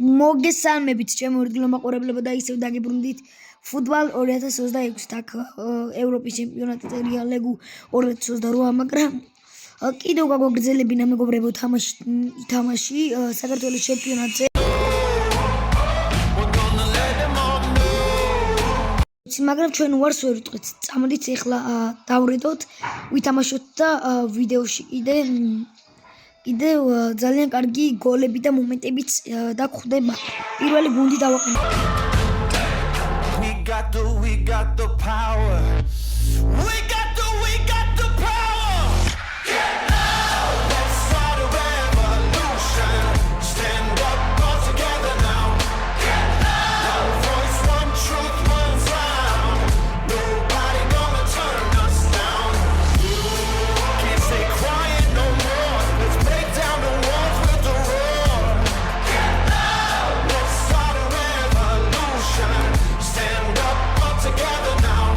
მოგესალმებით ჩემო ერთგულო მაყურებლებო და ისევ დაგიბრუნდით ფუტბოლ 2026 აქ ევროპის ჩემპიონატი წერია ლეგუ 2028 მაგრამ კიდევ გაგვაგრძელებინა მეგობრებო თამაში საქართველოს ჩემპიონატზე მაგრამ ჩვენ უარს ვერ ვიტყვით წამოდით ეხლა დავრედოთ ვითამაშოთ და ვიდეოში კიდევ ძალიან კარგი გოლები და მომენტებიც დაგხვდება. პირველი გუნდი დავაყენე. We got the power. We got the power. Let's start a revolution. Stand up all together now. One voice, one truth, one sound. Nobody gonna turn us down. Can't stay quiet no more. Let's break down the walls with the roar. Let's start a revolution. Stand up all together now.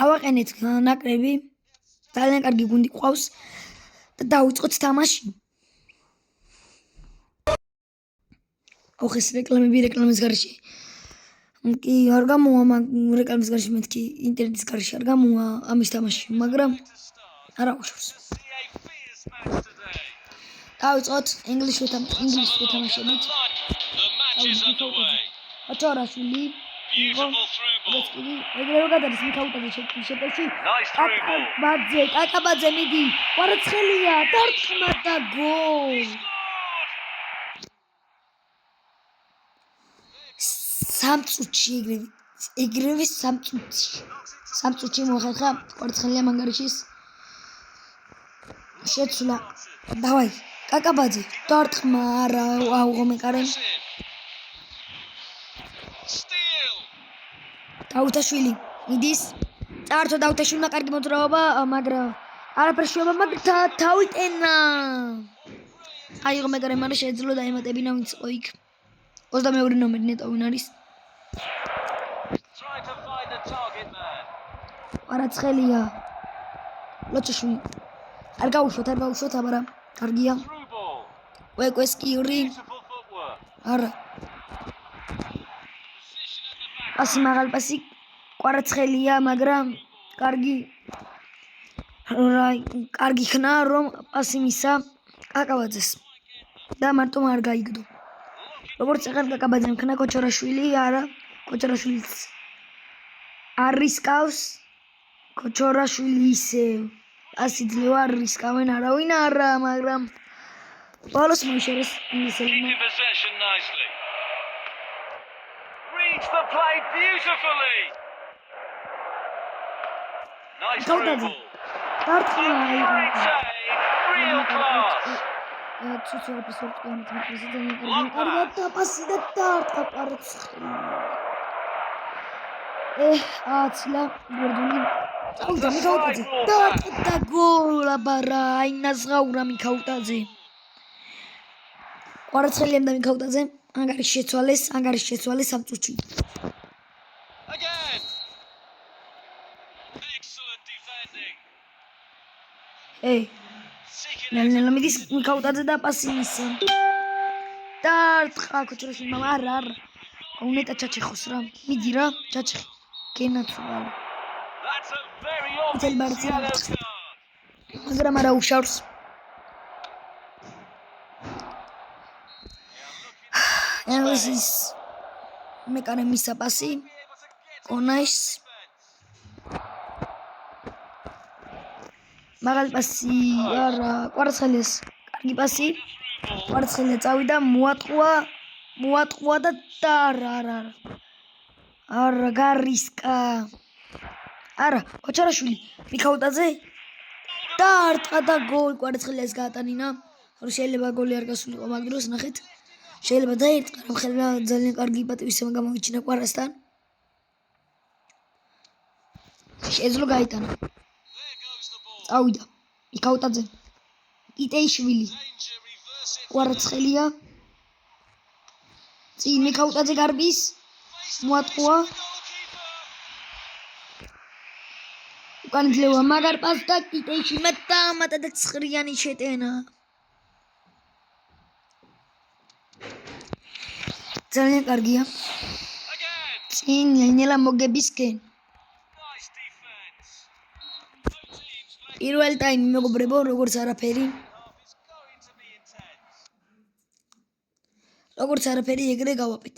დავაყენეთ ნაკრები ძალიან კარგი გუნდი ყავს და დავიწყოთ თამაში. ოხეს რეკლამის გარშე კი არ გამოვა რეკლამის გარშე მეთქი ინტერნეტის გარშე არ გამოვა ამის თამაში მაგრამ არა უშავს. დავიწყოთ ინგლისში თამაშებით. აჩორაშვილი ეგრევე გადადის მიქაუტაძე შეჭებში კაკაბაძე მიდი კვარაცხელია დარტყმა და გოლ სამწუთში ეგრევე სამწუთში მოხერხა კვარაცხელია მანგარიშის შეცვლა დავაი კაკაბაძე დარტყმა არა აუღომეკარემ დაუთაშვილი მიდის წართო დაუთაშვილმა კარგი მოძრაობა მაგრამ არაფერი შეობა მაგრამ თავიტენა აიღო მეგარე მალე შეეძლო დაემატებინა ვინც იყო იქ 22 ნომერი ნეტო ვინ არის კვარაცხელია ლოჩაშვილი არ გაუშვოთ აბარა კარგია კვესკირი არა პასი მაღალ პასი კვარაცხელია მაგრამ კარგი ხნა რომ პასი მისა კაკაბაძეს და მარტო არ გაიგდო როგორც ახალ კაკაბაძემ ხნა კოჩორაშვილი არა კოჩორაშვილიც არის კავს კოჩორაშვილი ისე პასი ძლევა რისკავენ არავინ არა მაგრამ ბოლოს მოიშორეს ინგლისელებმა the play beautifully. Nice dribble. Great save. Real class. ანგარიშ შეცვალეს სამწუთში. Again. Excellent defending. ნელ მიდის მიქაუტაძე და პასი მისცა. დარტყა კოჩრაში არა. უნეტა ჩაჩეხოს რა. მიდი რა, ჩაჩეხი. გენაცვალა. That's a very obvious yellow card. მაგრამ არა უშავს. Analysis მეკარე მისცა პასი კონაის მაგალ პასი არა კვარაცხელიას კარგი პასი კვარაცხელია წავიდა მოატყვა და არა გარისკა არა კოჩარაშვილი მიქაუტაძე დარტყა და გოლ კვარაცხელიას გაატანინა რომ შეიძლება გოლი არ გასულიყო მაგდროს ნახეთ შეიძლება დაერტყა რომ ხელმა ძალიან კარგი პატივისცემა გამოვიჩინა კვარასთან შეძლო გაიტანა წავიდა მიქაუტაძე იტეიშვილი კვარაცხელია წინ მიქაუტაძე გარბის მოატყუა უკან ძლევა მაგარ პას და კიდეში მეტამატა და ცხრიანი შეტენა ძალიან კარგია Again. წინ ნელა მოგებისკენ Nice defense. Both teams let პირველ ტაიმი მეგობრებო როგორც არაფერი half is going to be intense. როგორც არაფერი ეგრე გავაპეთ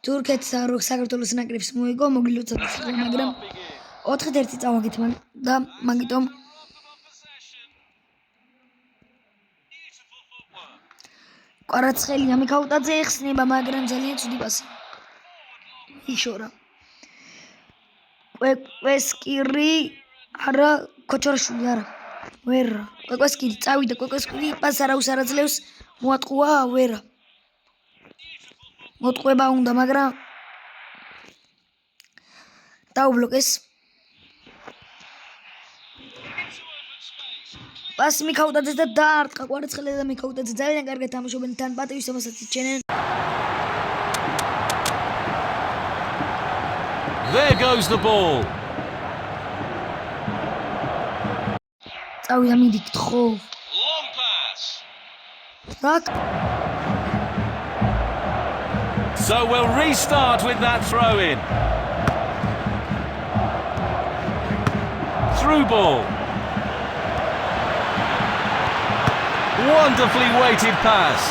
თურქეთს საქართველოს ნაკრებს მოიგო მოგილოცავთ მაგრამ Begin. 4-1 წავაგეთ და მაგიტომ On possession. Beautiful footwork. კვარაცხელია მიქაუტაძე ეხსნება მაგრამ ძალიან ცუდი პასი იშორა კვეკვესკირი არა კოჩორშვილი არა ვერა კვეკვესკირი წავიდა კვეკვესკირი პას არა უსარაძლევს მოატყუა ვერა მოტყვება უნდა მაგრამ დაუბლოკეს პასი მიქაუტაძეს და დაარტყა კვარაცხელია და მიქაუტაძე ძალიან კარგად თამაშობენ თან პატივისცემასაც იჩენენ There goes the ball. წავიდა მიდით ხო Long pass. რაკ So we'll restart with that throw in. Through ball. Wonderfully weighted pass.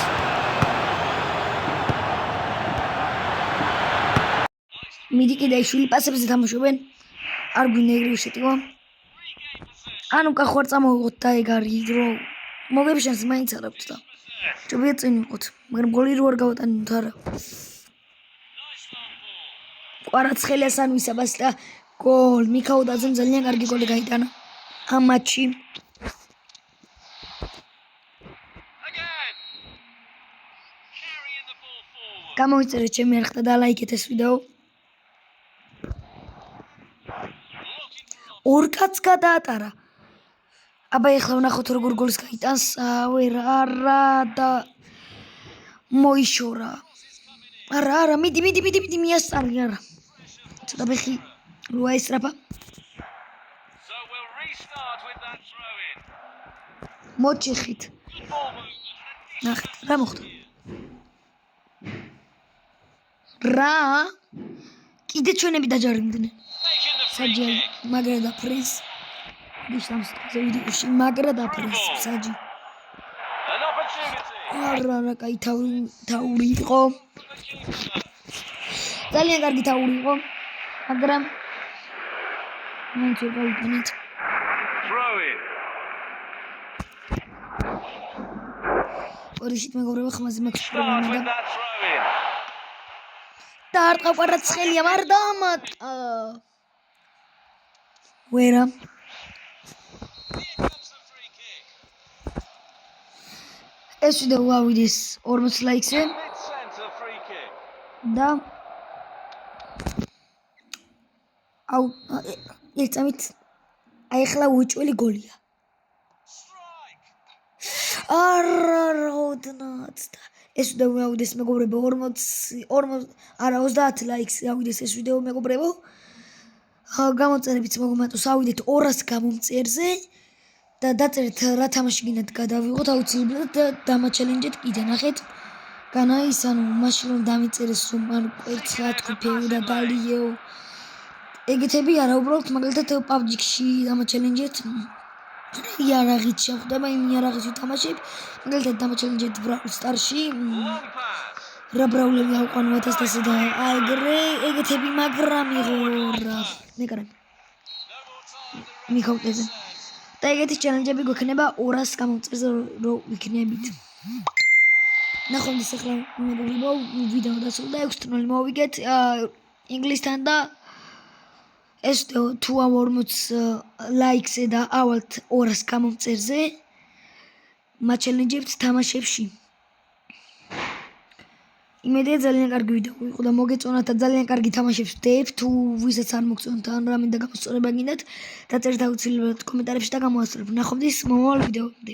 მიდი კიდე შვილი პასებზე თამაშობენ არ გვინდა ეგრევე შეტივა ანუ კახვარ წამოვიღოთ და ეგ არის რომ მოგების შანსი მაინც არ აქვს და ჭობია წინ ვიყოთ მაგრამ გოლი რო არ გავატანოთ არა კვარაცხელიას ან ვისაბას და გოლ მიქაუტაძემ ძალიან კარგი გოლი გაიტანა ამ მატჩში Again. Carrying the ball forward. გამოიწერეთ ჩემი არხთა და ლაიქეთ ეს ვიდეო ორ კაცს გადაატარა აბა ეხლა ვნახოთ როგორ გოლს გაიტანს არა და მოიშორა არა მიდი მიასწარი არა ცოტა ბეხი როა ესრაფა So we'll restart with that throw in. მოჭიხით Good ball movement. ნახეთ რა მოხდა რა კიდე ჩვენები დაჯარიმდნენ Taking the free საჯი kick. მაგრა და ფრენს გიშლამს ვიდეოში მაგრა და ფრენს საჯი An opportunity. არა კაი თავური იყო ძალიან კარგი თავური იყო მაგრამ მაინც ვერ გავიტანეთ Throw in. ორიშით მეგობრებო ხმაზე მაქვს Start პრობლემა with და that throw in. დაარტყა კვარაცხელია მარ დამატა ვერა Here comes the free kick. ეს ვიდეო ავიდეს 40 ლაიქზე Mid-centre free kick. და აუ ერთამით აი ახლა უჭველი გოლია Strike. არა ოდნავ და ეს ვიდეო ავიდეს მეგობრებო 30 ლაიქს ავიდეს ეს ვიდეო მეგობრებო გამოწერებიც მოგმატოს ავიდეთ 200 გამომწერზე და დაწერეთ რა თამაში გინდათ გადავიღოთ აუცილებლად და დამაჩელენჯეთ კიდე ნახეთ განა ის ანუ მაშინ რომ დამიწერეს რომ ანუ კვერცხა თქუფეო და გალიეო ეგეთები არა უბრალოდ მაგალითად PUBG-ში დამაჩელენჯეთ იარაღით შეხვდება იმ იარაღით ვთამაშებ მაგალითად დამაჩელენჯეთ Brawl Stars-ში Long pass. რა ბრაულები ავყანო 1000-ზე და აგრე ეგეთები მაგრამ იღორა ნეკრა No more time. მიქაუტეზე და ეგეთი ჩელენჯები გვექნება 200 გამომწერზე რო ვიქნებით ნახოთ ეს ახლა მეგობრებო ვიდეო დასრულდა 6-0 მოვიგეთ ინგლისთან და ეს თუ 40 ლაიქზე და ავალთ 200 გამომწერზე მაჩელენჯებთ თამაშებში იმედია ძალიან კარგი ვიდეო იყო და მოგეწონათ და ძალიან კარგი თამაშებს ვდებ თუ ვისაც არ მოგწონთ ან რამე და გამოსწორება გინდათ დაწერთ აუცილებლად კომენტარებში და გამოასწორებ ნახვამდის მომავალ ვიდეომდე